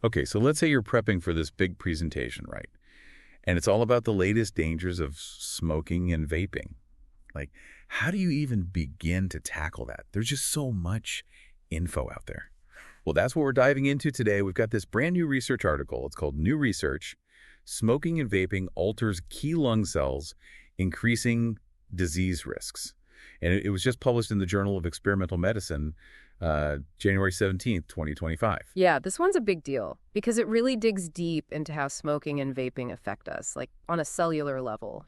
Okay, so let's say you're prepping for this big presentation, right? And it's all about the latest dangers of smoking and vaping. Like, how do you even begin to tackle that? There's just so much info out there. Well, that's what we're diving into today. We've got this brand new research article. It's called New Research, Smoking and Vaping Alters Key Lung Cells, Increasing Disease Risks. And it was just published in the Journal of Experimental Medicine, January 17th, 2025. Yeah, this one's a big deal because it really digs deep into how smoking and vaping affect us, like on a cellular level,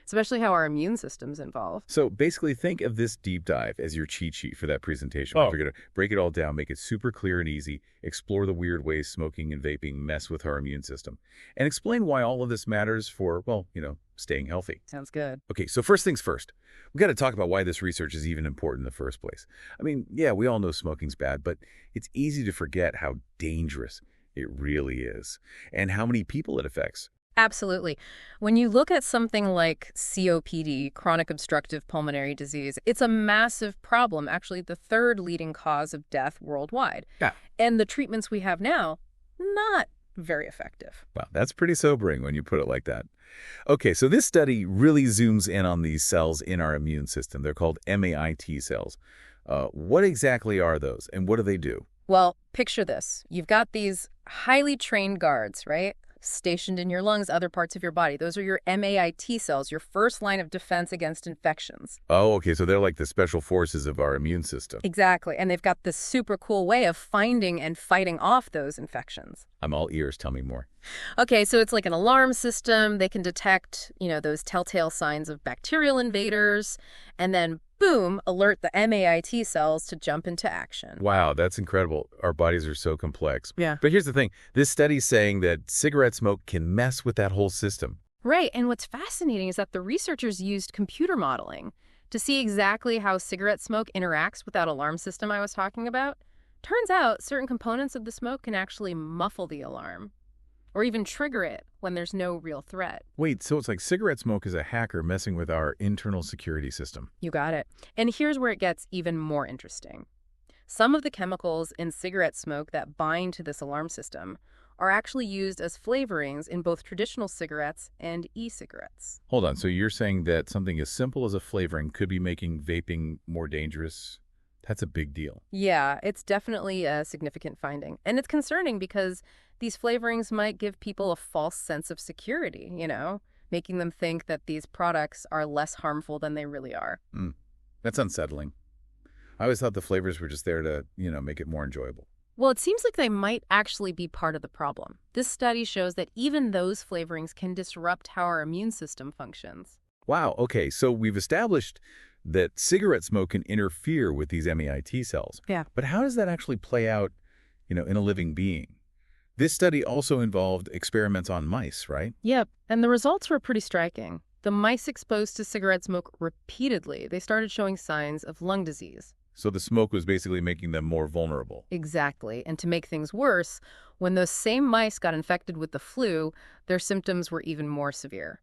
especially how our immune system's involved. So basically think of this deep dive as your cheat sheet for that presentation. Oh. We're going to break it all down, make it super clear and easy, explore the weird ways smoking and vaping mess with our immune system, and explain why all of this matters for, well, staying healthy. Sounds good. Okay, so first things first. We got to talk about why this research is even important in the first place. I mean, yeah, we all know smoking's bad, but it's easy to forget how dangerous it really is and how many people it affects. Absolutely. When you look at something like COPD, chronic obstructive pulmonary disease, it's a massive problem, actually the third leading cause of death worldwide. Yeah. And the treatments we have now, not very effective. Wow, that's pretty sobering when you put it like that. Okay, so this study really zooms in on these cells in our immune system. They're called MAIT cells. What exactly are those, and what do they do? Well, picture this. You've got these highly trained guards, right? Stationed in your lungs, other parts of your body. Those are your MAIT cells, your first line of defense against infections. Oh, okay, so they're like the special forces of our immune system. Exactly, and they've got this super cool way of finding and fighting off those infections. I'm all ears. Tell me more. Okay, so it's like an alarm system. They can detect, those telltale signs of bacterial invaders, and then, boom, alert the MAIT cells to jump into action. Wow, that's incredible. Our bodies are so complex. Yeah. But here's the thing. This study's saying that cigarette smoke can mess with that whole system. Right, and what's fascinating is that the researchers used computer modeling to see exactly how cigarette smoke interacts with that alarm system I was talking about. Turns out certain components of the smoke can actually muffle the alarm or even trigger it when there's no real threat. Wait, so it's like cigarette smoke is a hacker messing with our internal security system. You got it. And here's where it gets even more interesting. Some of the chemicals in cigarette smoke that bind to this alarm system are actually used as flavorings in both traditional cigarettes and e-cigarettes. Hold on, so you're saying that something as simple as a flavoring could be making vaping more dangerous? That's a big deal. Yeah, it's definitely a significant finding. And it's concerning because these flavorings might give people a false sense of security, making them think that these products are less harmful than they really are. That's unsettling. I always thought the flavors were just there to, make it more enjoyable. Well, it seems like they might actually be part of the problem. This study shows that even those flavorings can disrupt how our immune system functions. Wow, okay, so we've established that cigarette smoke can interfere with these MAIT cells. Yeah. But how does that actually play out, in a living being? This study also involved experiments on mice, right? Yep, and the results were pretty striking. The mice exposed to cigarette smoke repeatedly, they started showing signs of lung disease. So the smoke was basically making them more vulnerable. Exactly, and to make things worse, when those same mice got infected with the flu, their symptoms were even more severe.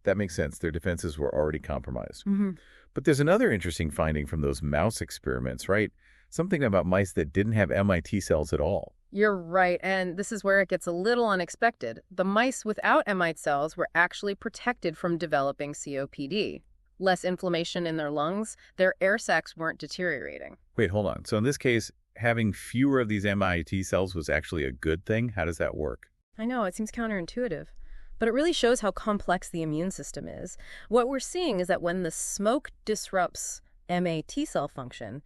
That makes sense. Their defenses were already compromised. Mm-hmm. But there's another interesting finding from those mouse experiments, right? Something about mice that didn't have MIT cells at all. You're right, and this is where it gets a little unexpected. The mice without MIT cells were actually protected from developing COPD. Less inflammation in their lungs, their air sacs weren't deteriorating. Wait, hold on. So in this case, having fewer of these MIT cells was actually a good thing? How does that work? I know, it seems counterintuitive. But it really shows how complex the immune system is. What we're seeing is that when the smoke disrupts MAT cell function,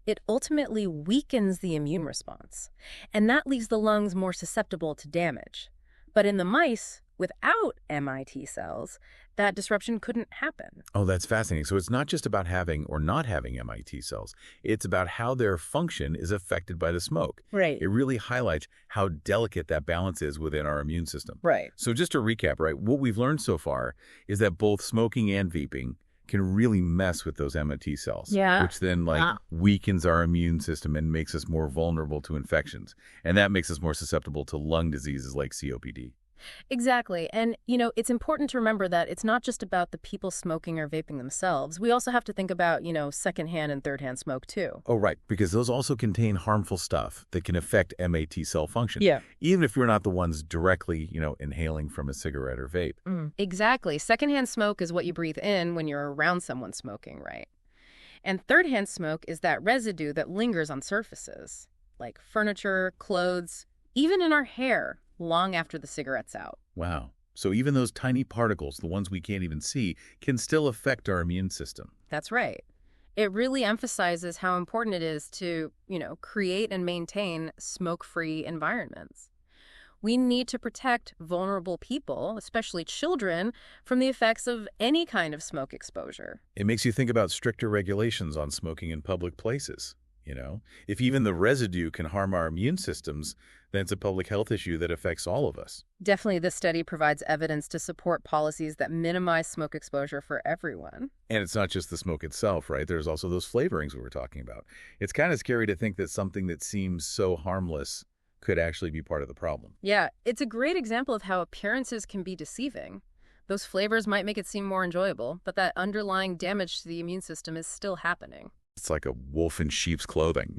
it ultimately weakens the immune response. And that leaves the lungs more susceptible to damage. But in the mice, without MIT cells, that disruption couldn't happen. Oh, that's fascinating. So it's not just about having or not having MIT cells. It's about how their function is affected by the smoke. Right. It really highlights how delicate that balance is within our immune system. Right. So just to recap, right, what we've learned so far is that both smoking and vaping can really mess with those MIT cells, which then weakens our immune system and makes us more vulnerable to infections. And that makes us more susceptible to lung diseases like COPD. Exactly. And, it's important to remember that it's not just about the people smoking or vaping themselves. We also have to think about, secondhand and thirdhand smoke, too. Oh, right, because those also contain harmful stuff that can affect MAT cell function. Yeah. Even if you're not the ones directly, inhaling from a cigarette or vape. Exactly. Secondhand smoke is what you breathe in when you're around someone smoking, right? And thirdhand smoke is that residue that lingers on surfaces, like furniture, clothes, even in our hair, long after the cigarette's out. Wow. So even those tiny particles, the ones we can't even see, can still affect our immune system. That's right. It really emphasizes how important it is to, create and maintain smoke-free environments. We need to protect vulnerable people, especially children, from the effects of any kind of smoke exposure. It makes you think about stricter regulations on smoking in public places. If even the residue can harm our immune systems, then it's a public health issue that affects all of us. Definitely, this study provides evidence to support policies that minimize smoke exposure for everyone. And it's not just the smoke itself, right? There's also those flavorings we were talking about. It's kind of scary to think that something that seems so harmless could actually be part of the problem. Yeah, it's a great example of how appearances can be deceiving. Those flavors might make it seem more enjoyable, but that underlying damage to the immune system is still happening. It's like a wolf in sheep's clothing,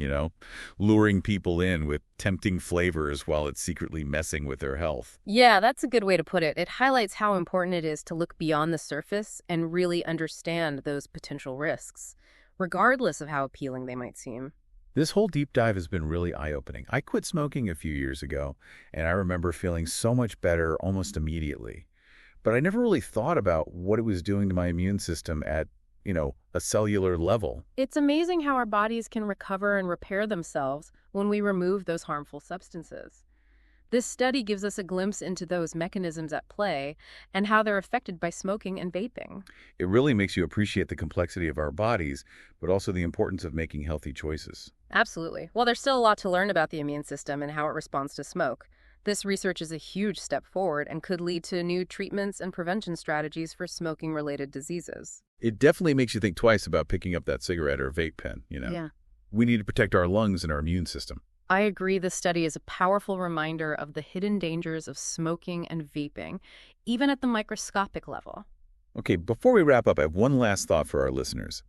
luring people in with tempting flavors while it's secretly messing with their health. Yeah, that's a good way to put it. It highlights how important it is to look beyond the surface and really understand those potential risks, regardless of how appealing they might seem. This whole deep dive has been really eye-opening. I quit smoking a few years ago, and I remember feeling so much better almost immediately. But I never really thought about what it was doing to my immune system at a cellular level. It's amazing how our bodies can recover and repair themselves when we remove those harmful substances. This study gives us a glimpse into those mechanisms at play and how they're affected by smoking and vaping. It really makes you appreciate the complexity of our bodies, but also the importance of making healthy choices. Absolutely. While there's still a lot to learn about the immune system and how it responds to smoke, this research is a huge step forward and could lead to new treatments and prevention strategies for smoking-related diseases. It definitely makes you think twice about picking up that cigarette or vape pen, Yeah. We need to protect our lungs and our immune system. I agree this study is a powerful reminder of the hidden dangers of smoking and vaping, even at the microscopic level. Okay, before we wrap up, I have one last thought for our listeners.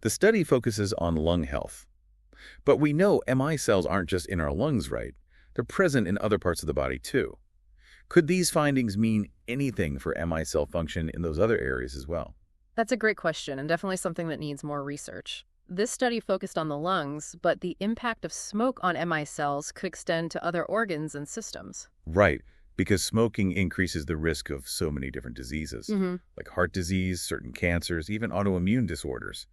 The study focuses on lung health. But we know MI cells aren't just in our lungs, right? They're present in other parts of the body, too. Could these findings mean anything for MI cell function in those other areas as well? That's a great question and definitely something that needs more research. This study focused on the lungs, but the impact of smoke on MI cells could extend to other organs and systems. Right, because smoking increases the risk of so many different diseases, like heart disease, certain cancers, even autoimmune disorders.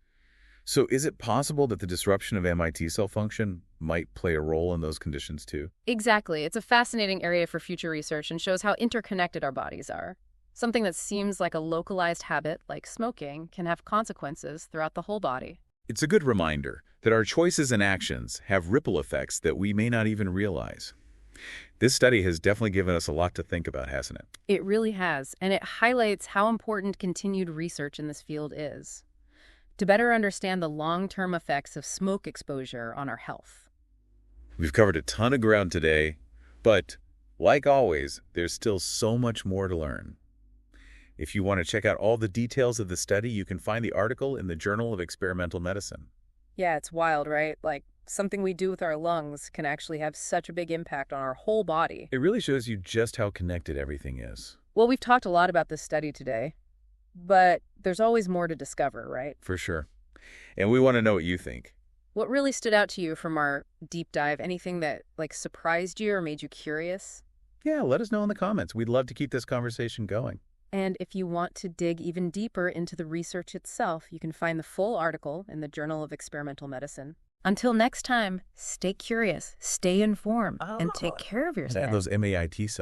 So is it possible that the disruption of MIT cell function might play a role in those conditions too? Exactly. It's a fascinating area for future research and shows how interconnected our bodies are. Something that seems like a localized habit, like smoking, can have consequences throughout the whole body. It's a good reminder that our choices and actions have ripple effects that we may not even realize. This study has definitely given us a lot to think about, hasn't it? It really has, and it highlights how important continued research in this field is to better understand the long-term effects of smoke exposure on our health. We've covered a ton of ground today, but like always, there's still so much more to learn. If you want to check out all the details of the study, you can find the article in the Journal of Experimental Medicine. Yeah, it's wild, right? Like, something we do with our lungs can actually have such a big impact on our whole body. It really shows you just how connected everything is. Well, we've talked a lot about this study today, but there's always more to discover, right? For sure. And we want to know what you think. What really stood out to you from our deep dive? Anything that, surprised you or made you curious? Yeah, let us know in the comments. We'd love to keep this conversation going. And if you want to dig even deeper into the research itself, you can find the full article in the Journal of Experimental Medicine. Until next time, stay curious, stay informed, and take care of yourself. And those MAIT cells.